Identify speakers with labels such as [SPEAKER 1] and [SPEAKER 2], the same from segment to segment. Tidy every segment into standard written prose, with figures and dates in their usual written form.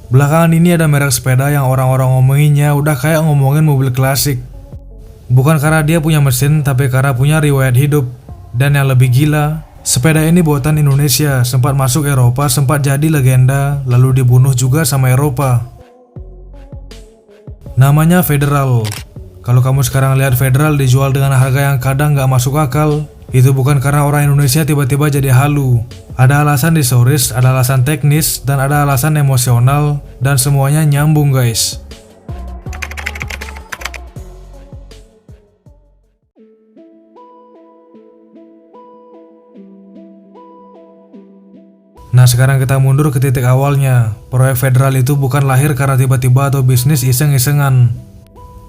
[SPEAKER 1] Belakangan ini ada merek sepeda yang orang-orang ngomonginnya udah kayak ngomongin mobil klasik. Bukan karena dia punya mesin, tapi karena punya riwayat hidup. Dan yang lebih gila, sepeda ini buatan Indonesia, sempat masuk Eropa, sempat jadi legenda, lalu dibunuh juga sama Eropa. Namanya Federal. Kalau kamu sekarang lihat Federal dijual dengan harga yang kadang nggak masuk akal, itu bukan karena orang Indonesia tiba-tiba jadi halu. Ada alasan historis, ada alasan teknis, dan ada alasan emosional, dan semuanya nyambung guys. Nah sekarang kita mundur ke titik awalnya. Proyek Federal itu bukan lahir karena tiba-tiba atau bisnis iseng-isengan.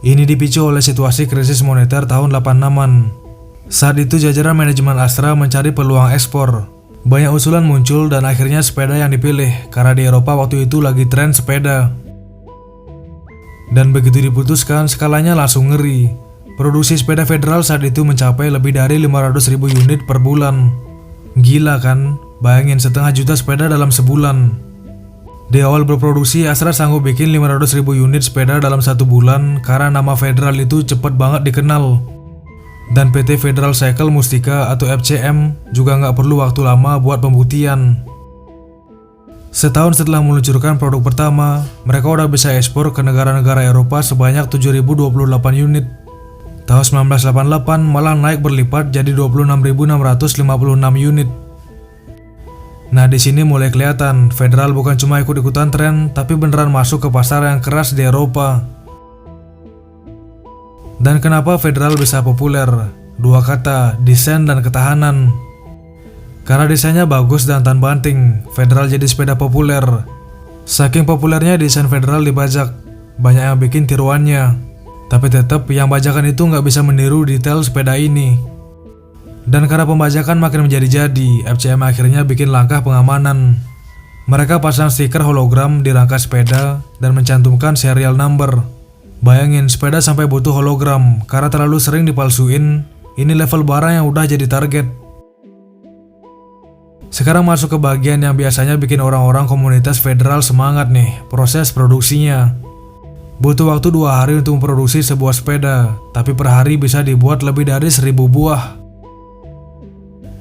[SPEAKER 1] Ini dipicu oleh situasi krisis moneter tahun 86-an. Saat itu jajaran manajemen Astra mencari peluang ekspor. Banyak usulan muncul dan akhirnya sepeda yang dipilih karena di Eropa waktu itu lagi tren sepeda. Dan begitu diputuskan, skalanya langsung ngeri. Produksi sepeda Federal saat itu mencapai lebih dari 500.000 unit per bulan. Gila kan? Bayangin 1,5 juta sepeda dalam sebulan. Di awal berproduksi, Astra sanggup bikin 500.000 unit sepeda dalam 1 bulan karena nama Federal itu cepet banget dikenal. Dan PT Federal Cycle Mustika atau FCM juga nggak perlu waktu lama buat pembuktian. Setahun setelah meluncurkan produk pertama, mereka udah bisa ekspor ke negara-negara Eropa sebanyak 7.028 unit. Tahun 1988 malah naik berlipat jadi 26.656 unit. Nah di sini mulai kelihatan Federal bukan cuma ikut-ikutan tren, tapi beneran masuk ke pasar yang keras di Eropa. Dan kenapa Federal bisa populer? Dua kata, desain dan ketahanan. Karena desainnya bagus dan tan banting, Federal jadi sepeda populer. Saking populernya desain Federal dibajak, banyak yang bikin tiruannya. Tapi tetap yang bajakan itu nggak bisa meniru detail sepeda ini. Dan karena pembajakan makin menjadi-jadi, FCM akhirnya bikin langkah pengamanan. Mereka pasang stiker hologram di rangka sepeda dan mencantumkan serial number. Bayangin sepeda sampai butuh hologram karena terlalu sering dipalsuin. Ini level barang yang udah jadi target. Sekarang masuk ke bagian yang biasanya bikin orang-orang komunitas Federal semangat nih, proses produksinya. Butuh waktu 2 hari untuk memproduksi sebuah sepeda, tapi per hari bisa dibuat lebih dari 1.000 buah.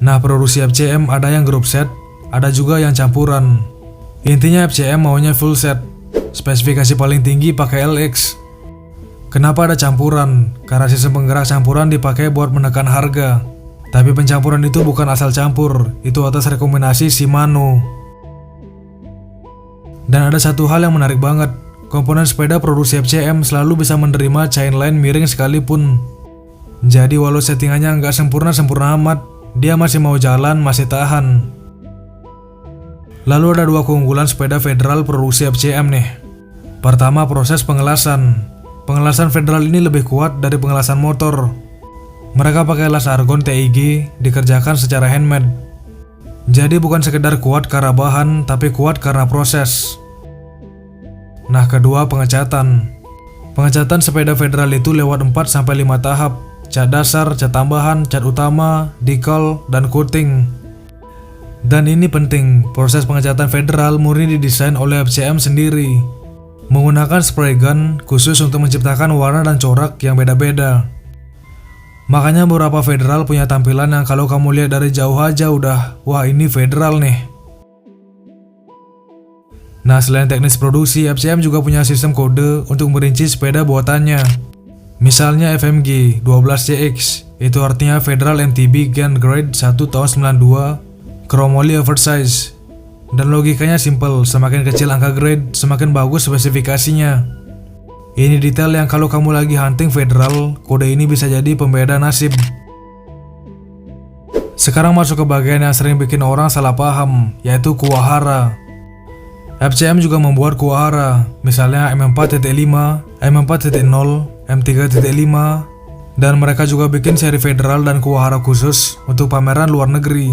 [SPEAKER 1] Nah produksi FCM ada yang grup set, ada juga yang campuran. Intinya FCM maunya full set, spesifikasi paling tinggi pakai LX. Kenapa ada campuran? Karena sistem penggerak campuran dipakai buat menekan harga. Tapi pencampuran itu bukan asal campur, itu atas rekomendasi Shimano. Dan ada satu hal yang menarik banget, komponen sepeda produksi FCM selalu bisa menerima chainline miring sekalipun. Jadi walau settingannya nggak sempurna-sempurna amat, dia masih mau jalan, masih tahan. Lalu ada 2 keunggulan sepeda Federal produksi FCM nih. Pertama proses pengelasan. Pengelasan Federal ini lebih kuat dari pengelasan motor. Mereka pakai las argon TIG, dikerjakan secara handmade. Jadi bukan sekedar kuat karena bahan, tapi kuat karena proses. Nah kedua pengecatan. Pengecatan sepeda Federal itu lewat 4-5 tahap. Cat dasar, cat tambahan, cat utama, decal, dan coating. Dan ini penting, proses pengecatan Federal murni didesain oleh FCM sendiri. Menggunakan spray gun khusus untuk menciptakan warna dan corak yang beda-beda. Makanya beberapa Federal punya tampilan yang kalau kamu lihat dari jauh aja udah, wah ini Federal nih. Nah selain teknis produksi, FCM juga punya sistem kode untuk merinci sepeda buatannya. Misalnya FMG 12CX, itu artinya Federal MTB Gen Grade 1 tahun 92, chromoly oversize. Dan logikanya simple, semakin kecil angka grade, semakin bagus spesifikasinya. Ini detail yang kalau kamu lagi hunting Federal, kode ini bisa jadi pembeda nasib. Sekarang masuk ke bagian yang sering bikin orang salah paham, yaitu kuwahara. FCM juga membuat kuwahara, misalnya M4.5, M4.0, M3.5, dan mereka juga bikin seri Federal dan kuwahara khusus untuk pameran luar negeri.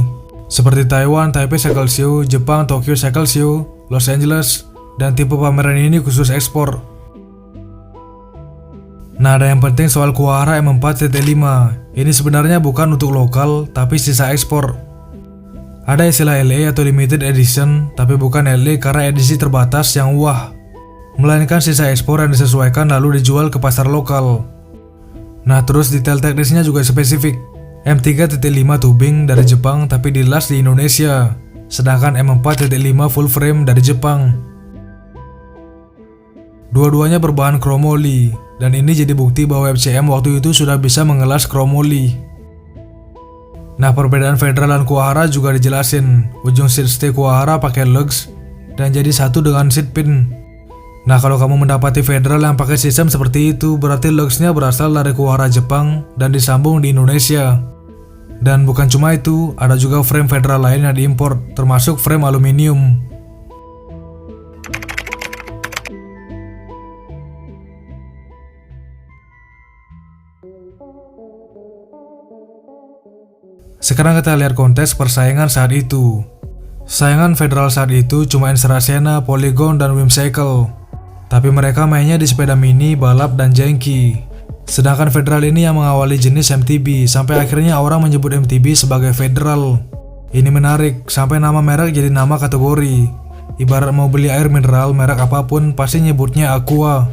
[SPEAKER 1] Seperti Taiwan, Taipei Cycle Show, Jepang, Tokyo Cycle Show, Los Angeles, dan tipe pameran ini khusus ekspor. Nah ada yang penting soal kuwahara M4.5, ini sebenarnya bukan untuk lokal, tapi sisa ekspor. Ada istilah LA atau Limited Edition, tapi bukan LA karena edisi terbatas yang wah. melainkan sisa ekspor yang disesuaikan lalu dijual ke pasar lokal. Nah, terus detail teknisnya juga spesifik. M3.5 tubing dari Jepang tapi dilas di Indonesia, sedangkan M4.5 full frame dari Jepang. Dua-duanya berbahan chromoli, dan ini jadi bukti bahwa FCM waktu itu sudah bisa mengelas chromoli. Nah, perbedaan Federal dan Kuwahara juga dijelasin. Ujung seat stay Kuwahara pakai lugs dan jadi satu dengan seat pin. Nah, kalau kamu mendapati Federal yang pakai sistem seperti itu, berarti lugsnya berasal dari Kuwahara Jepang dan disambung di Indonesia. Dan bukan cuma itu, ada juga frame Federal lain yang diimpor, termasuk frame aluminium. Sekarang kita lihat konteks persaingan saat itu. Saingan Federal saat itu cuma Ensrasena, Polygon, dan Whimsical. Tapi mereka mainnya di sepeda mini, balap, dan jengki. Sedangkan Federal ini yang mengawali jenis MTB, sampai akhirnya orang menyebut MTB sebagai Federal. Ini menarik, sampai nama merek jadi nama kategori. Ibarat mau beli air mineral merek apapun, pasti nyebutnya Aqua.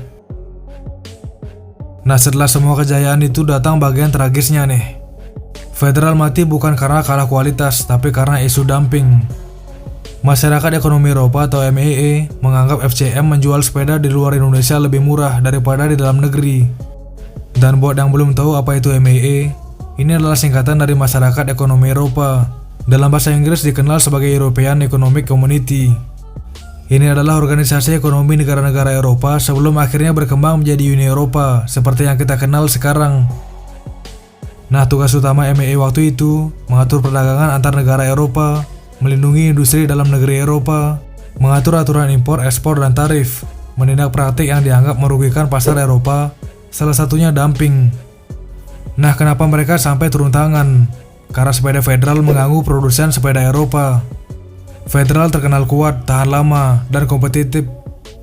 [SPEAKER 1] Nah, setelah semua kejayaan itu datang bagian tragisnya nih. Federal mati bukan karena kalah kualitas, tapi karena isu dumping. Masyarakat Ekonomi Eropa atau MEE menganggap FCM menjual sepeda di luar Indonesia lebih murah daripada di dalam negeri. Dan buat yang belum tahu apa itu MEE, ini adalah singkatan dari Masyarakat Ekonomi Eropa. Dalam bahasa Inggris dikenal sebagai European Economic Community. Ini adalah organisasi ekonomi negara-negara Eropa sebelum akhirnya berkembang menjadi Uni Eropa, seperti yang kita kenal sekarang. Nah, tugas utama MEE waktu itu mengatur perdagangan antar negara Eropa, melindungi industri dalam negeri Eropa, mengatur aturan impor, ekspor, dan tarif, menindak praktik yang dianggap merugikan pasar Eropa, salah satunya dumping. Nah, kenapa mereka sampai turun tangan? Karena sepeda Federal mengganggu produsen sepeda Eropa. Federal terkenal kuat, tahan lama, dan kompetitif.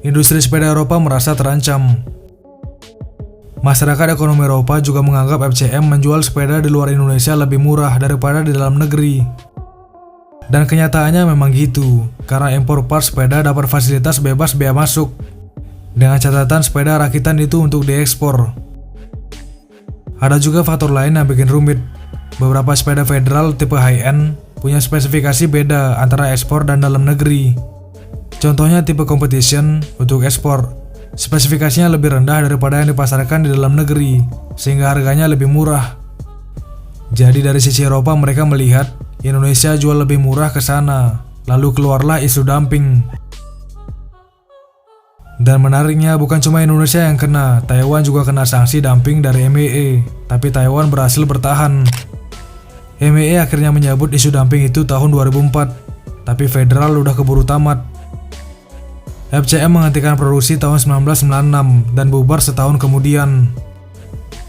[SPEAKER 1] Industri sepeda Eropa merasa terancam. Masyarakat Ekonomi Eropa juga menganggap FCM menjual sepeda di luar Indonesia lebih murah daripada di dalam negeri. Dan kenyataannya memang gitu, karena impor parts sepeda dapat fasilitas bebas bea masuk. Dengan catatan sepeda rakitan itu untuk diekspor. Ada juga faktor lain yang bikin rumit. Beberapa sepeda Federal tipe high-end punya spesifikasi beda antara ekspor dan dalam negeri. Contohnya tipe competition untuk ekspor. Spesifikasinya lebih rendah daripada yang dipasarkan di dalam negeri, sehingga harganya lebih murah. Jadi dari sisi Eropa mereka melihat Indonesia jual lebih murah ke sana, lalu keluarlah isu dumping. Dan menariknya bukan cuma Indonesia yang kena, Taiwan juga kena sanksi dumping dari MEE, tapi Taiwan berhasil bertahan. MEE akhirnya menyambut isu dumping itu tahun 2004, tapi Federal udah keburu tamat. FCM menghentikan produksi tahun 1996 dan bubar setahun kemudian.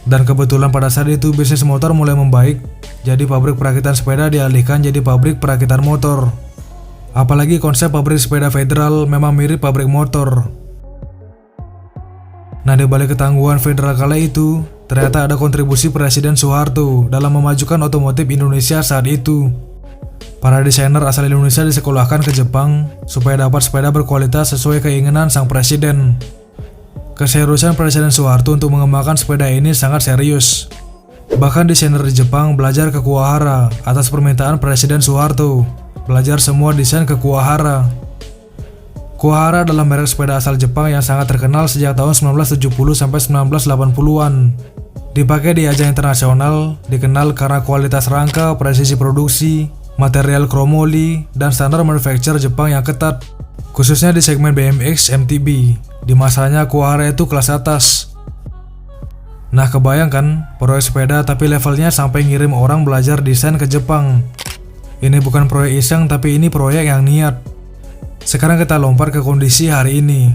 [SPEAKER 1] Dan kebetulan pada saat itu bisnis motor mulai membaik, jadi pabrik perakitan sepeda dialihkan jadi pabrik perakitan motor. Apalagi konsep pabrik sepeda Federal memang mirip pabrik motor. Nah, di balik ketangguhan Federal kala itu, ternyata ada kontribusi Presiden Soeharto dalam memajukan otomotif Indonesia saat itu. Para desainer asal Indonesia disekolahkan ke Jepang supaya dapat sepeda berkualitas sesuai keinginan sang presiden. Keseriusan Presiden Soeharto untuk mengembangkan sepeda ini sangat serius. Bahkan desainer di Jepang belajar ke Kuwahara atas permintaan Presiden Soeharto, belajar semua desain ke Kuwahara. Kuwahara adalah merek sepeda asal Jepang yang sangat terkenal sejak tahun 1970 sampai 1980-an. Dipakai di ajang internasional, dikenal karena kualitas rangka, presisi produksi, material chromoli, dan standar manufacture Jepang yang ketat, khususnya di segmen BMX MTB. Di masanya Kuwahara itu kelas atas. Nah, kebayangkan proyek sepeda tapi levelnya sampai ngirim orang belajar desain ke Jepang. Ini bukan proyek iseng, tapi ini proyek yang niat. Sekarang kita lompat ke kondisi hari ini.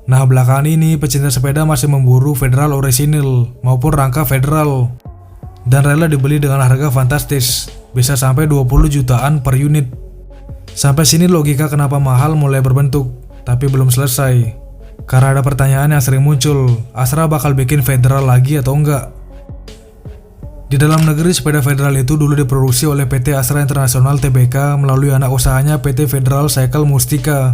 [SPEAKER 1] Nah, belakangan ini pecinta sepeda masih memburu Federal orisinil maupun rangka Federal, dan rela dibeli dengan harga fantastis, bisa sampai 20 jutaan per unit. Sampai sini logika kenapa mahal mulai berbentuk, tapi belum selesai. Karena ada pertanyaan yang sering muncul, Astra bakal bikin Federal lagi atau enggak? Di dalam negeri, sepeda Federal itu dulu diproduksi oleh PT Astra International Tbk melalui anak usahanya PT Federal Cycle Mustika.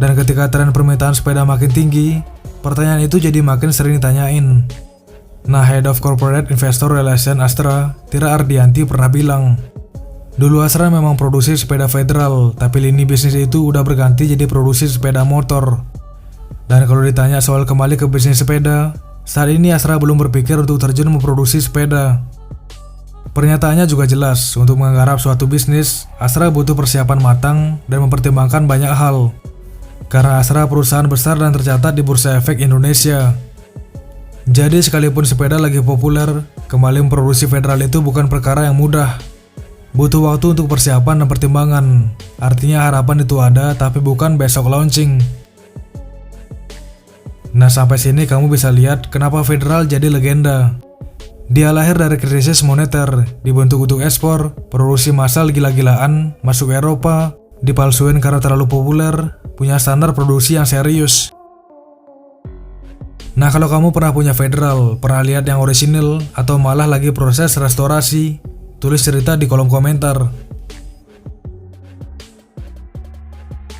[SPEAKER 1] Dan ketika tren permintaan sepeda makin tinggi, pertanyaan itu jadi makin sering ditanyain. Nah, Head of Corporate Investor Relation Astra, Tira Ardianti pernah bilang, dulu Astra memang produksi sepeda Federal, tapi lini bisnis itu udah berganti jadi produksi sepeda motor. Dan kalau ditanya soal kembali ke bisnis sepeda, saat ini Astra belum berpikir untuk terjun memproduksi sepeda. Pernyataannya juga jelas, untuk menggarap suatu bisnis, Astra butuh persiapan matang dan mempertimbangkan banyak hal. Karena Astra perusahaan besar dan tercatat di Bursa Efek Indonesia. Jadi sekalipun sepeda lagi populer, kembali memproduksi Federal itu bukan perkara yang mudah. Butuh waktu untuk persiapan dan pertimbangan. Artinya harapan itu ada, tapi bukan besok launching. Nah, sampai sini kamu bisa lihat kenapa Federal jadi legenda. Dia lahir dari krisis moneter, dibentuk untuk ekspor, produksi massal gila-gilaan, masuk Eropa, dipalsuin karena terlalu populer, punya standar produksi yang serius. Nah, kalau kamu pernah punya Federal, pernah lihat yang orisinil, atau malah lagi proses restorasi, tulis cerita di kolom komentar.